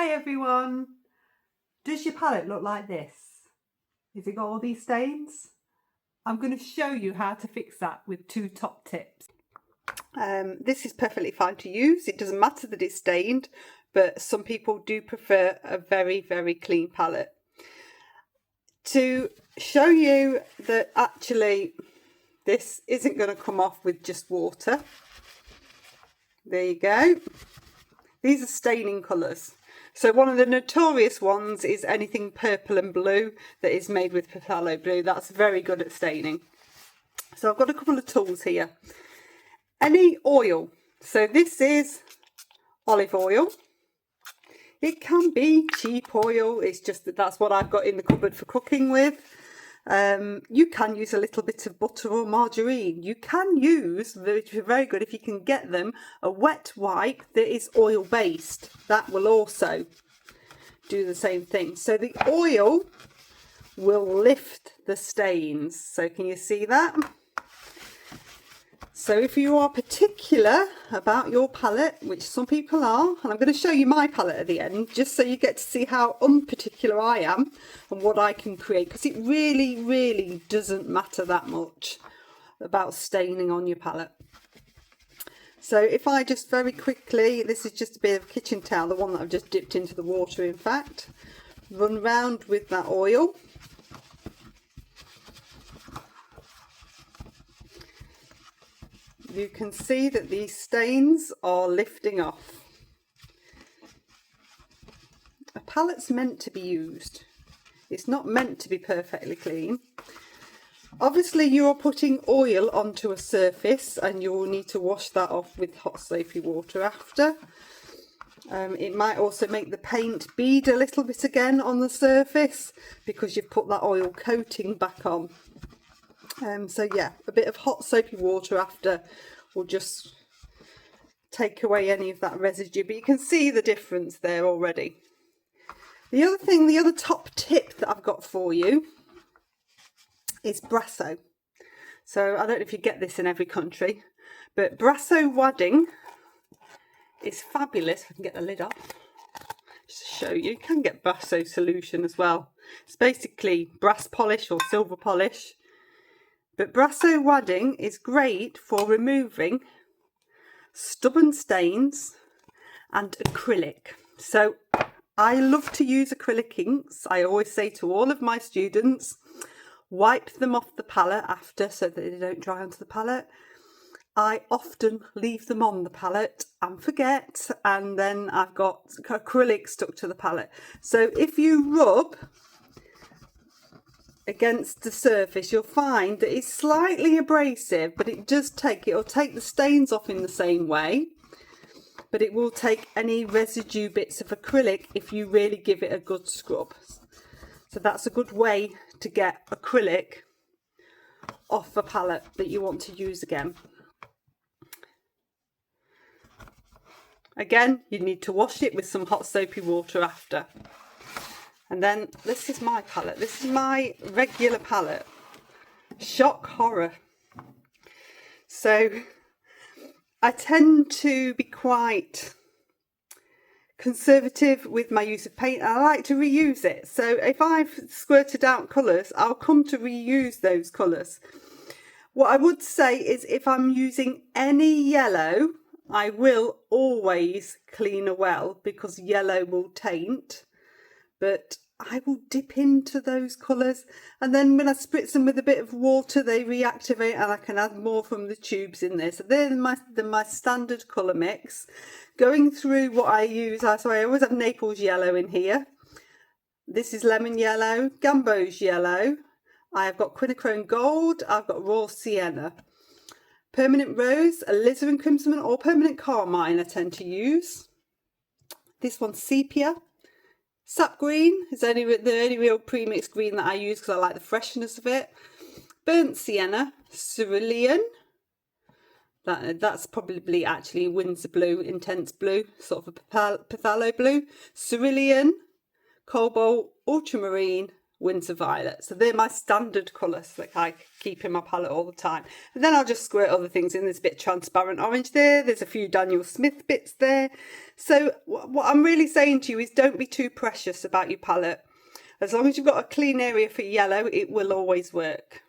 Hi everyone! Does your palette look like this? Has it got all these stains? I'm going to show you how to fix that with two top tips. This is perfectly fine to use. It doesn't matter that it's stained, but some people do prefer a very, very clean palette. To show you that actually this isn't going to come off with just water. There you go. These are staining colours. So one of the notorious ones is anything purple and blue that is made with phthalo blue. That's very good at staining. So I've got a couple of tools here. Any oil. So this is olive oil. It can be cheap oil. It's just that that's what I've got in the cupboard for cooking with. You can use a little bit of butter or margarine. You can use, which is very good if you can get them, a wet wipe that is oil based. That will also do the same thing. So the oil will lift the stains. So can you see that? So if you are particular about your palette, which some people are, and I'm going to show you my palette at the end, just so you get to see how unparticular I am and what I can create, because it really doesn't matter that much about staining on your palette. So if I just very quickly, this is just a bit of kitchen towel, the one that I've just dipped into the water in fact, run round with that oil. You can see that these stains are lifting off. A palette's meant to be used. It's not meant to be perfectly clean. Obviously you're putting oil onto a surface and you'll need to wash that off with hot soapy water after. It might also make the paint bead a little bit again on the surface because you've put that oil coating back on. So yeah, a bit of hot soapy water after will just take away any of that residue, but you can see the difference there already. The other thing, the other top tip that I've got for you is Brasso. So I don't know if you get this in every country, but Brasso wadding is fabulous. I can get the lid off just to show you. You can get Brasso solution as well. It's basically brass polish or silver polish. But Brasso wadding is great for removing stubborn stains and acrylic. So I love to use acrylic inks. I always say to all of my students, wipe them off the palette after so that they don't dry onto the palette. I often leave them on the palette and forget, and then I've got acrylic stuck to the palette. So if you rub against the surface, you'll find that it's slightly abrasive, but it'll take the stains off in the same way, but it will take any residue bits of acrylic if you really give it a good scrub. So that's a good way to get acrylic off a palette that you want to use again. Again, you need to wash it with some hot soapy water after. And then this is my palette. This is my regular palette. Shock horror. So I tend to be quite conservative with my use of paint. I like to reuse it. So if I've squirted out colours, I'll come to reuse those colours. What I would say is if I'm using any yellow, I will always clean a well because yellow will taint. But I will dip into those colours, and then when I spritz them with a bit of water they reactivate and I can add more from the tubes in there. So they're my standard colour mix. Going through what I use, so I always have Naples yellow in here. This is lemon yellow, Gamboge yellow. I have got quinachrome gold, I've got raw sienna. Permanent rose, alizarin crimson or permanent carmine I tend to use. This one's sepia. Sap green is the only real premixed green that I use because I like the freshness of it. Burnt sienna, cerulean. That's probably actually Winsor blue, intense blue, sort of a phthalo blue. Cerulean, cobalt, ultramarine, Winsor Violet. So they're my standard colours that I keep in my palette all the time. And then I'll just squirt other things in. There's a bit transparent orange there. There's a few Daniel Smith bits there. So what I'm really saying to you is don't be too precious about your palette. As long as you've got a clean area for yellow, it will always work.